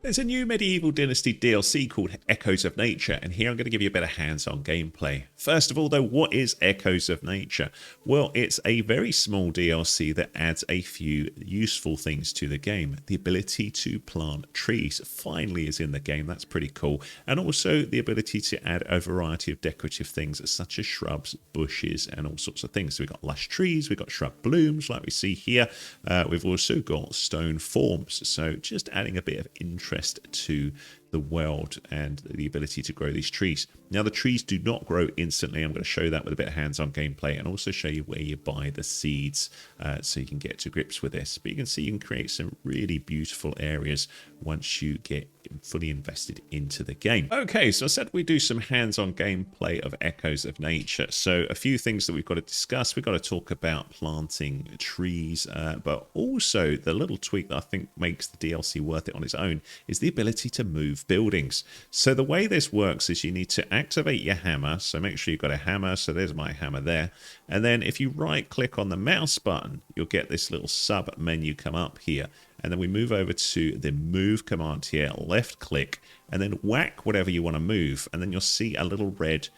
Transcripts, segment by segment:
There's a new Medieval Dynasty DLC called Echoes of Nature, and here I'm going to give you a bit of hands-on gameplay. First of all, though, what is Echoes of Nature? Well, it's a very small DLC that adds a few useful things to the game. The ability to plant trees finally is in the game, that's pretty cool. And also the ability to add a variety of decorative things such as shrubs, bushes, and all sorts of things. So we've got lush trees, we've got shrub blooms like we see here. We've also got stone forms, so just adding a bit of interest to the world and the ability to grow these trees. Now, the trees do not grow instantly. I'm going to show that with a bit of hands-on gameplay and also show you where you buy the seeds so you can get to grips with this. But you can see you can create some really beautiful areas once you get fully invested into the game. Okay, so I said we do some hands-on gameplay of Echoes of Nature. So a few things that we've got to discuss. We've got to talk about planting trees, but also the little tweak that I think makes the DLC worth it on its own is the ability to move buildings. So the way this works is you need to activate your hammer. So make sure you've got a hammer. So there's my hammer there. And then if you right click on the mouse button, you'll get this little sub menu come up here. And then we move over to the move command here, left click, and then whack whatever you want to move. And then you'll see a little red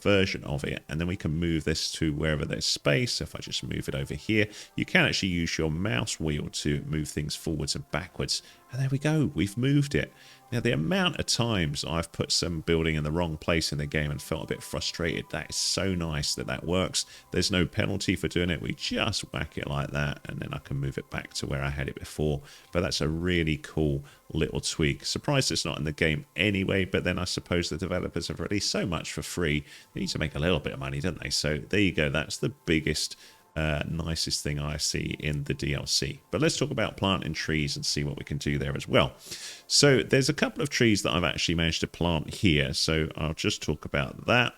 version of it. And then we can move this to wherever there's space. So if I just move it over here, you can actually use your mouse wheel to move things forwards and backwards. And there we go, we've moved it. Now, the amount of times I've put some building in the wrong place in the game and felt a bit frustrated, that is so nice that that works. There's no penalty for doing it. We just whack it like that, and then I can move it back to where I had it before. But that's a really cool little tweak. Surprised it's not in the game anyway, but then I suppose the developers have released so much for free. They need to make a little bit of money, don't they? So there you go. That's the biggest nicest thing I see in the DLC. But let's talk about planting trees and see what we can do there as well. So there's a couple of trees that I've actually managed to plant here, so I'll just talk about that.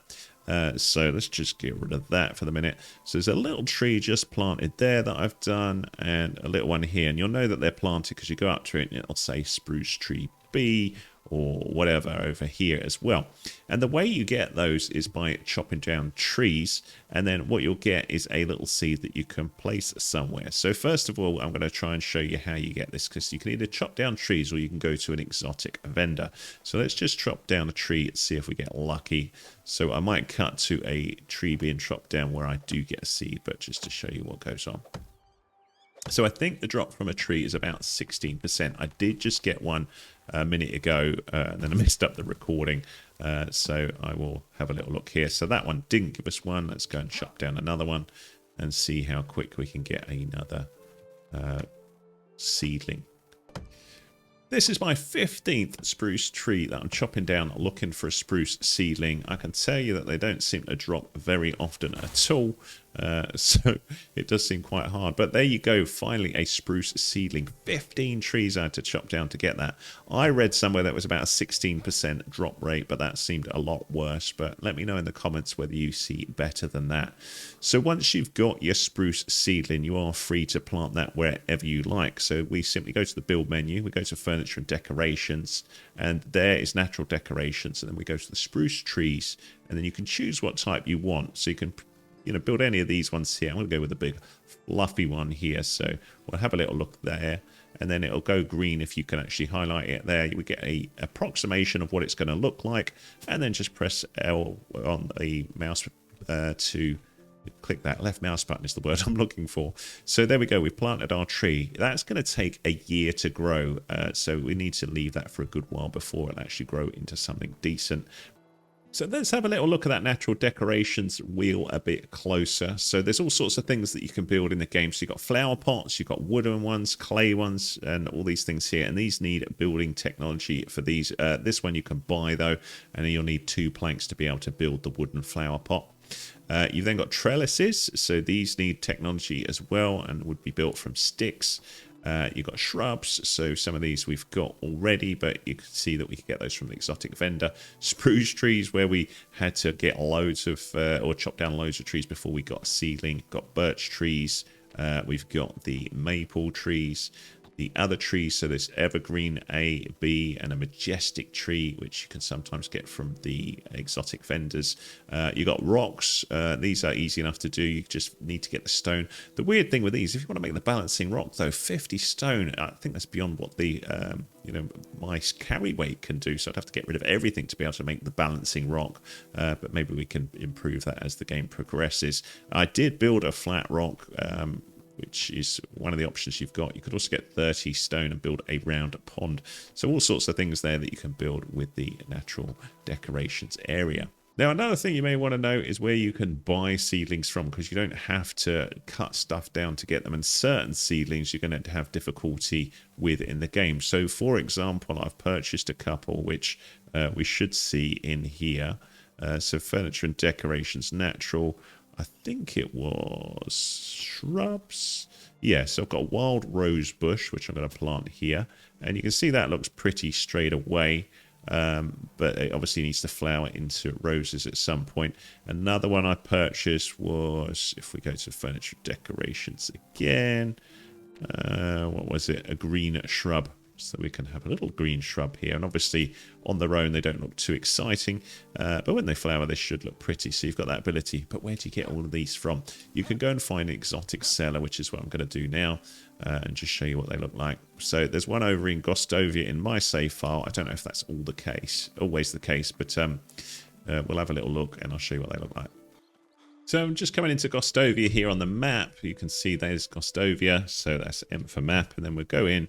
So let's just get rid of that for the minute. So there's a little tree just planted there that I've done, and a little one here, and you'll know that they're planted because you go up to it and it'll say spruce tree B or whatever over here as well. And the way you get those is by chopping down trees, and then what you'll get is a little seed that you can place somewhere. So first of all, I'm going to try and show you how you get this, because you can either chop down trees or you can go to an exotic vendor. So let's just chop down a tree and see if we get lucky. So I might cut to a tree being chopped down where I do get a seed, but just to show you what goes on. So I think the drop from a tree is about 16%. I did just get one a minute ago, and then I messed up the recording. So I will have a little look here. So that one didn't give us one. Let's go and chop down another one and see how quick we can get another seedling. This is my 15th spruce tree that I'm chopping down looking for a spruce seedling. I can tell you that they don't seem to drop very often at all. So it does seem quite hard. But there you go, finally a spruce seedling. 15 trees I had to chop down to get that. I read somewhere that was about a 16% drop rate, but that seemed a lot worse. But let me know in the comments whether you see better than that. So once you've got your spruce seedling, you are free to plant that wherever you like. So we simply go to the build menu, we go to furniture and decorations, and there is natural decorations, and then we go to the spruce trees, and then you can choose what type you want. So you can build any of these ones here. I'm going to go with the big fluffy one here. So we'll have a little look there, and then it'll go green if you can actually highlight it there. You would get a approximation of what it's going to look like, and then just press L on the mouse to click that. Left mouse button is the word I'm looking for. So there we go. We've planted our tree. That's going to take a year to grow. So we need to leave that for a good while before it'll actually grow into something decent. So let's have a little look at that natural decorations wheel a bit closer. So there's all sorts of things that you can build in the game. So you've got flower pots, you've got wooden ones, clay ones, and all these things here. And these need building technology for these. This one you can buy though, and then you'll need 2 planks to be able to build the wooden flower pot. You've then got trellises. So these need technology as well and would be built from sticks. You've got shrubs, so some of these we've got already, but you can see that we could get those from the exotic vendor. Spruce trees, where we had to get loads of, or chop down loads of trees before we got a seedling. Got birch trees, we've got the maple trees, the other trees. So there's evergreen A, B, and a majestic tree, which you can sometimes get from the exotic vendors. You got rocks. These are easy enough to do. You just need to get the stone. The weird thing with these, if you want to make the balancing rock, though, 50 stone, I think that's beyond what the my carry weight can do. So I'd have to get rid of everything to be able to make the balancing rock. But maybe we can improve that as the game progresses. I did build a flat rock, which is one of the options you've got. You could also get 30 stone and build a round pond. So all sorts of things there that you can build with the natural decorations area. Now, another thing you may want to know is where you can buy seedlings from, because you don't have to cut stuff down to get them. And certain seedlings you're going to have difficulty with in the game. So, for example, I've purchased a couple, which we should see in here. So, furniture and decorations, natural. I think it was shrubs. Yeah, so I've got a wild rose bush, which I'm going to plant here. And you can see that looks pretty straight away. But it obviously needs to flower into roses at some point. Another one I purchased was, if we go to furniture decorations again, what was it? A green shrub. So we can have a little green shrub here. And obviously on their own they don't look too exciting, but when they flower they should look pretty. So you've got that ability. But where do you get all of these from? You can go and find an exotic seller, which is what I'm going to do now, and just show you what they look like. So there's one over in Gostovia in my save file. I don't know if that's always the case, but we'll have a little look and I'll show you what they look like. So I'm just coming into Gostovia here on the map. You can see there's Gostovia, so that's M for map, and then we'll go in.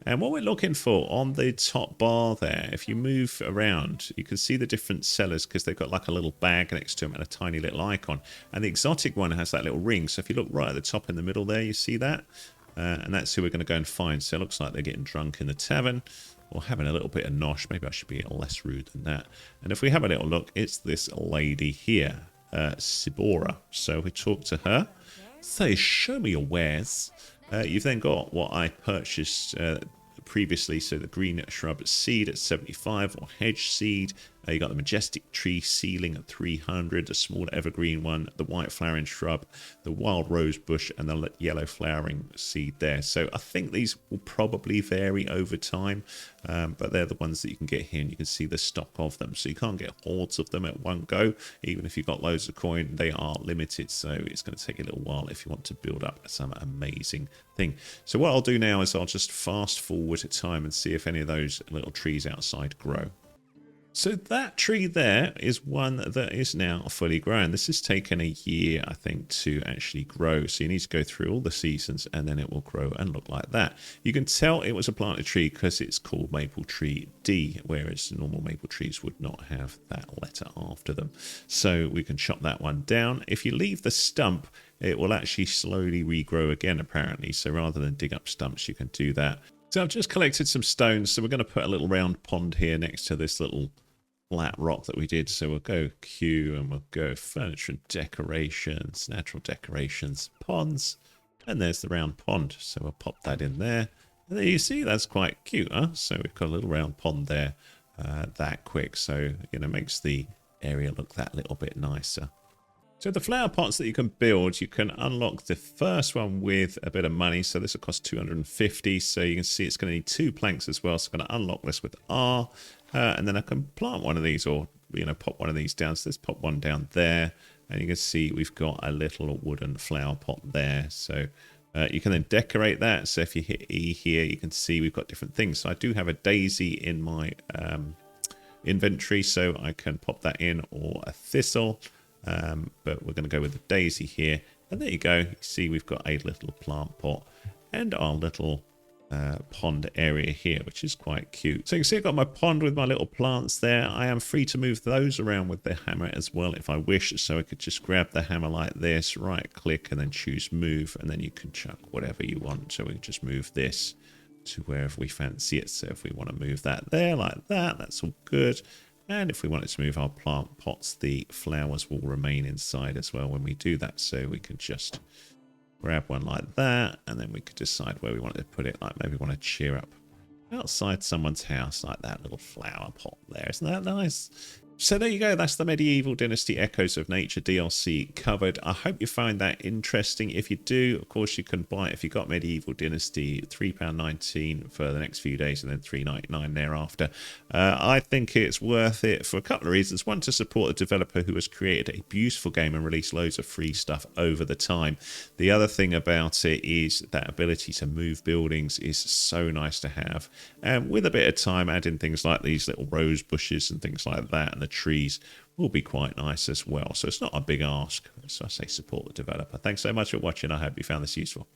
And what we're looking for on the top bar there, if you move around, you can see the different sellers because they've got like a little bag next to them and a tiny little icon. And the exotic one has that little ring. So if you look right at the top in the middle there, you see that? And that's who we're going to go and find. So it looks like they're getting drunk in the tavern or having a little bit of nosh. Maybe I should be a little less rude than that. And if we have a little look, it's this lady here, Sibora. So we talk to her. Say, show me your wares. You've then got what I purchased previously, so the green shrub seed at 75, or hedge seed. You got the majestic tree ceiling at 300, the small evergreen one, the white flowering shrub, the wild rose bush, and the yellow flowering seed there. So I think these will probably vary over time, but they're the ones that you can get here, and you can see the stock of them. So you can't get hordes of them at one go. Even if you've got loads of coin, they are limited, so it's going to take a little while if you want to build up some amazing thing. So what I'll do now is I'll just fast forward time and see if any of those little trees outside grow. So that tree there is one that is now fully grown. This has taken a year, I think, to actually grow. So you need to go through all the seasons and then it will grow and look like that. You can tell it was a planted tree because it's called Maple Tree D, whereas normal maple trees would not have that letter after them. So we can chop that one down. If you leave the stump, it will actually slowly regrow again, apparently. So rather than dig up stumps, you can do that. So I've just collected some stones. So we're going to put a little round pond here next to this little flat rock that we did. So we'll go Q and we'll go furniture and decorations, natural decorations, ponds, and there's the round pond. So we'll pop that in there. And there you see, that's quite cute, huh? So we've got a little round pond there that quick. So, makes the area look that little bit nicer. So the flower pots that you can build, you can unlock the first one with a bit of money. So this will cost 250. So you can see it's going to need 2 planks as well. So I'm going to unlock this with R. And then I can plant one of these or, pop one of these down. So let's pop one down there. And you can see we've got a little wooden flower pot there. So you can then decorate that. So if you hit E here, you can see we've got different things. So I do have a daisy in my inventory. So I can pop that in, or a thistle. But we're going to go with the daisy here, and there you go. You see we've got a little plant pot and our little pond area here, which is quite cute. So you can see I've got my pond with my little plants there. I am free to move those around with the hammer as well if I wish. So I could just grab the hammer like this, right click, and then choose move, and then you can chuck whatever you want. So we can just move this to wherever we fancy it. So if we want to move that there like that, that's all good. And if we wanted to move our plant pots, the flowers will remain inside as well when we do that. So we can just grab one like that, and then we could decide where we wanted to put it. Like maybe we want to cheer up outside someone's house, like that little flower pot there. Isn't that nice? So there you go. That's the Medieval Dynasty Echoes of Nature DLC covered. I hope you find that interesting. If you do, of course, you can buy it if you got Medieval Dynasty, £3.19 for the next few days and then £3.99 thereafter. I think it's worth it for a couple of reasons. One, to support a developer who has created a beautiful game and released loads of free stuff over the time. The other thing about it is that ability to move buildings is so nice to have. And with a bit of time, adding things like these little rose bushes and things like that, and the trees will be quite nice as well. So it's not a big ask. So I say support the developer. Thanks so much for watching. I hope you found this useful.